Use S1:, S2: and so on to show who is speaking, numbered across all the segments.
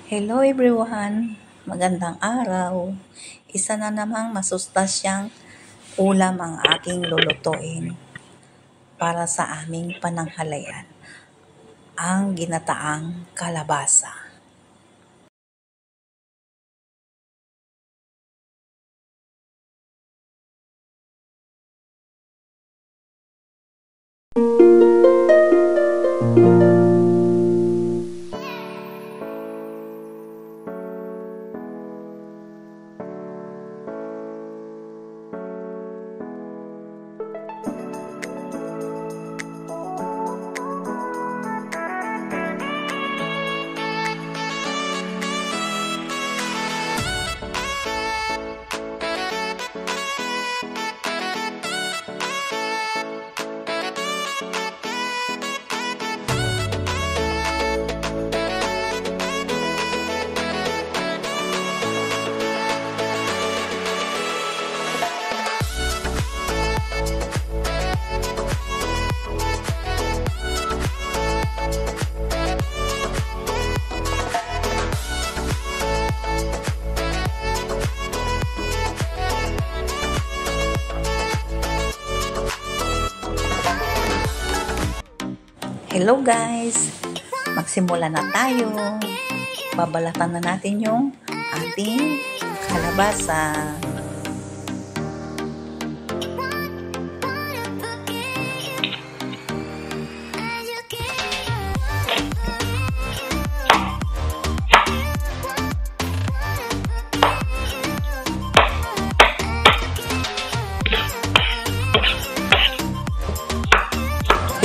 S1: Hello everyone! Magandang araw! Isa na namang masustasyang ulam ang aking lulutuin para sa aming pananghalian, ang ginataang kalabasa. Hello guys! Magsimula na tayo. Babalatan na natin yung ating kalabasa.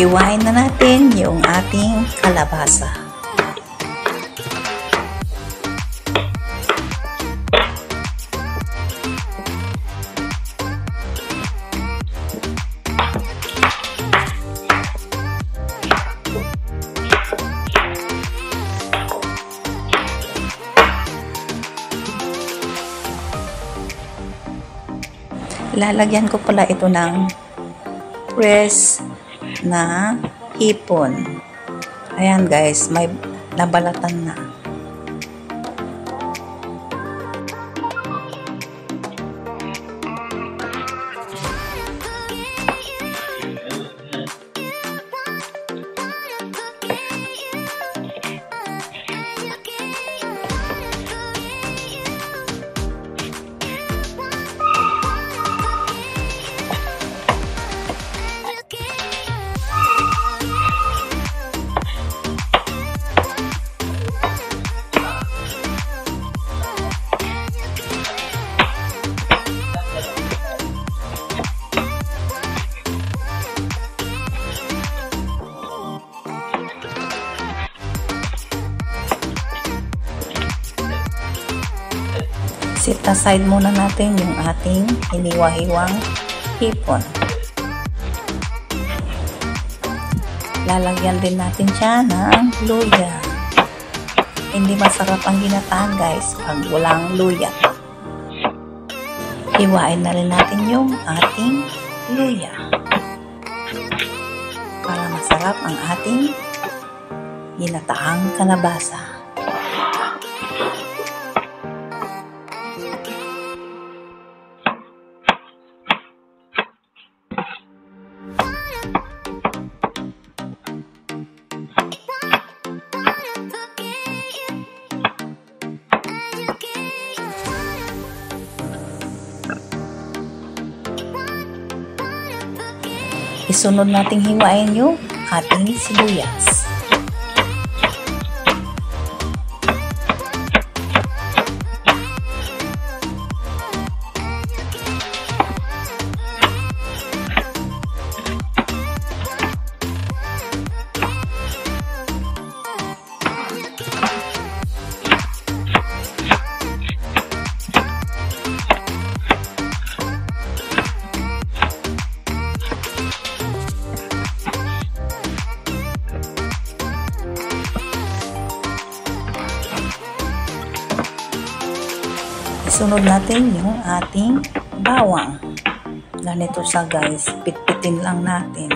S1: Hiwain na natin yung ating kalabasa. Lalagyan ko pala ito ng press na hipon. Ayan guys, may nabalatan na. Set aside muna natin yung ating hiniwa-hiwang hipon. Lalagyan din natin siya ng luya. Hindi masarap ang ginataan guys pag walang luya. Hiwain na rin natin yung ating luya para masarap ang ating ginataang kalabasa. Isunod nating hiwain yung ating sibuyas. Isunod natin yung ating bawang. Ganito siya guys, pitpitin lang natin.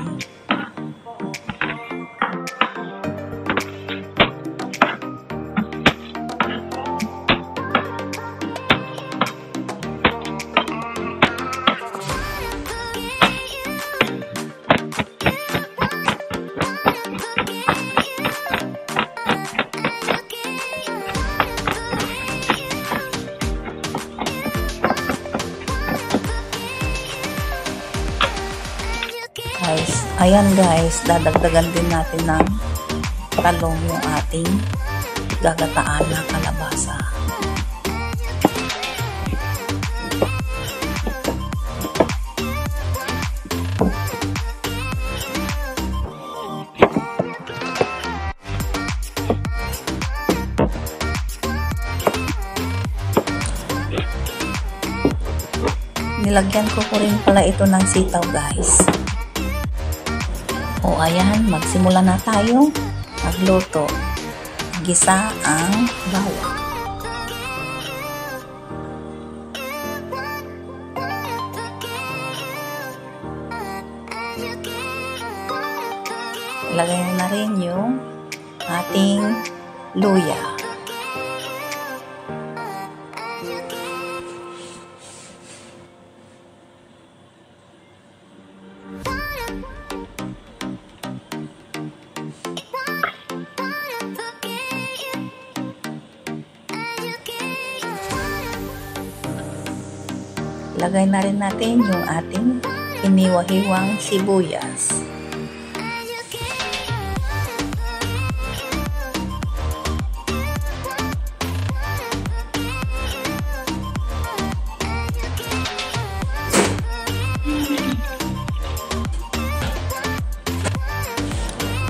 S1: ayan guys, dadagdagan din natin ng talong yung ating gagataan na kalabasa. Nilagyan ko rin pala ito ng sitaw guys. O ayan, magsimula na tayo magluto. Gisa ang bawang. Ilagay na rin yung ating luya. Lagay na rin natin yung ating hiniwa-hiwang sibuyas.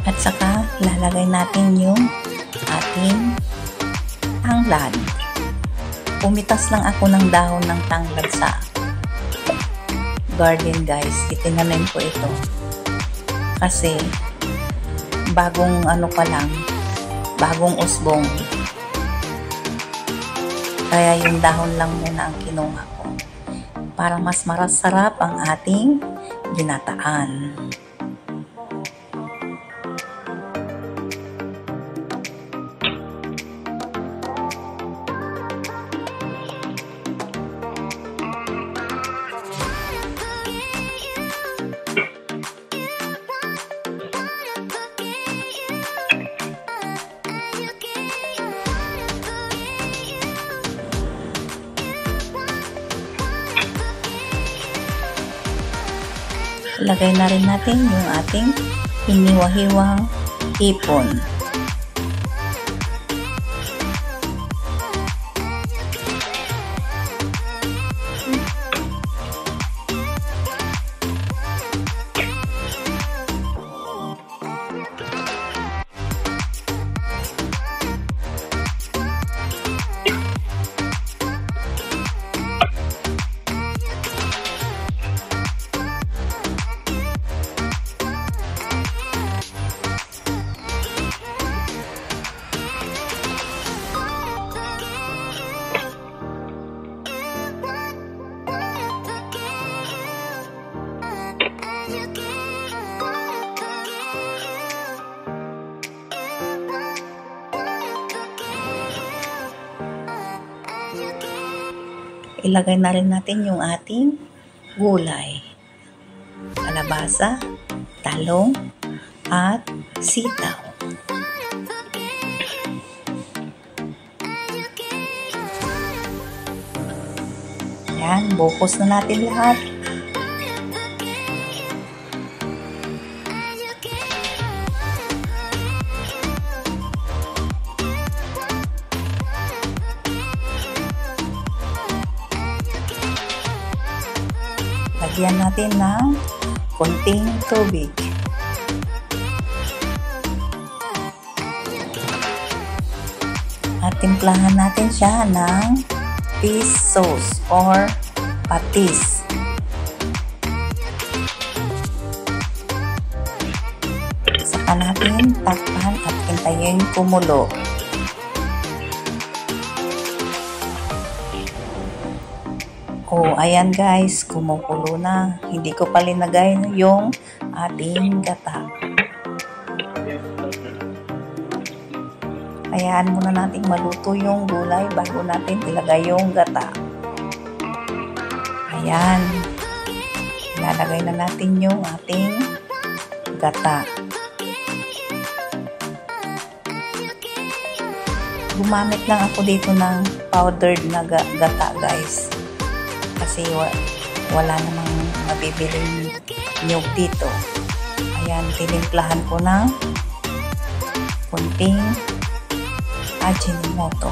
S1: At saka lalagay natin yung ating tanglad. Pumitas lang ako ng dahon ng tanglad sa garden guys. Itinanim ko ito kasi bagong ano pa lang, bagong usbong, kaya yung dahon lang muna ang kinuha ko para mas marasarap ang ating ginataan. Lagay na rin natin yung ating hiniwa-hiwang hipon. Ilagay na rin natin yung ating gulay. Kalabasa, talong, at sitaw. Yan, buhos na natin lahat. Lagyan natin ng konting tubig. At timplahan natin siya ng fish sauce or patis. Saka natin takpan at hintayin kumulo. Oh, ayan guys, kumukulo na. Hindi ko pa linagay yung ating gata. Hayaan muna natin maluto yung gulay bago natin ilagay yung gata. Ayan. Ilalagay na natin yung ating gata. Gumamit lang ako dito ng powdered na gata guys. Kasi wala namang mabibiling nyug dito. Ayan, tinimplahan ko ng kunting Ajinomoto.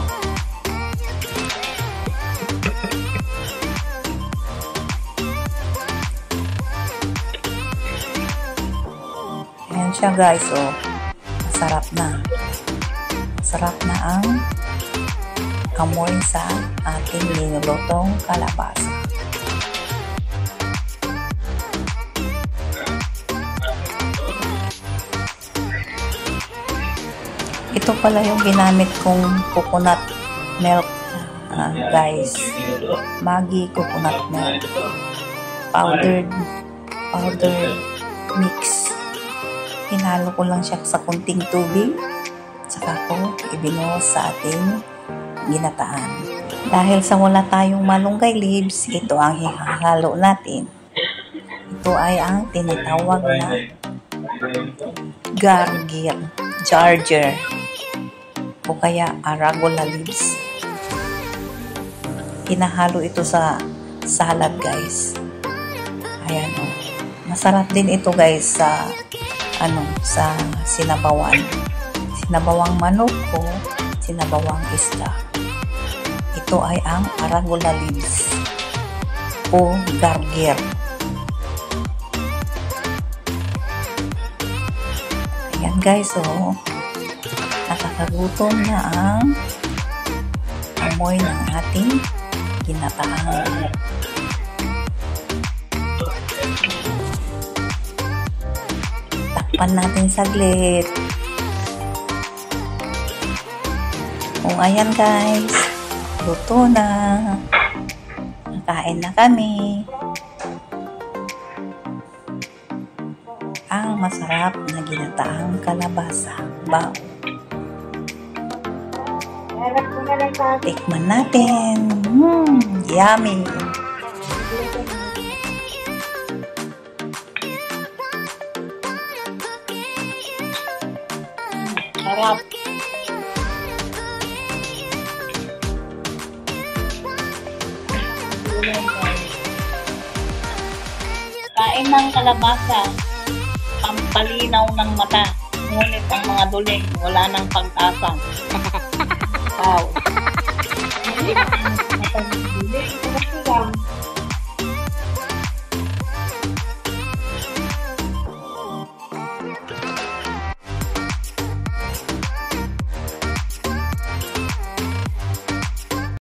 S1: Ayan siya guys, oh. Masarap na. Masarap na ang amoy sa ating linulutong kalabasa. Ito pala yung ginamit kong coconut milk, guys. Maggi coconut milk. Powdered mix. Hinalo ko lang siya sa kunting tubig. Saka ko ibinuhos sa ating ginataan. Dahil sa wala tayong malunggay leaves, ito ang hihalo natin. Ito ay ang tinatawag na garger o kaya arugula leaves. Hinahalo ito sa salad guys. Ayan o. Masarap din ito guys sa sa sinabawan. Sinabawang manok o sinabawang isda. Ito ay ang arugula leaves o garger. Ayan guys, oh. Nakakagutom na ang amoy ng ating ginataan. Takpan natin saglit. O ayan guys, luto na. Kain na kami. Ang masarap na ginataang kalabasa. Bao. Tikman natin. Yummy. Sarap. Kain ng kalabasa, pampalinaw ng mata, ngunit ang mga duling wala ng pag-asa. Wow.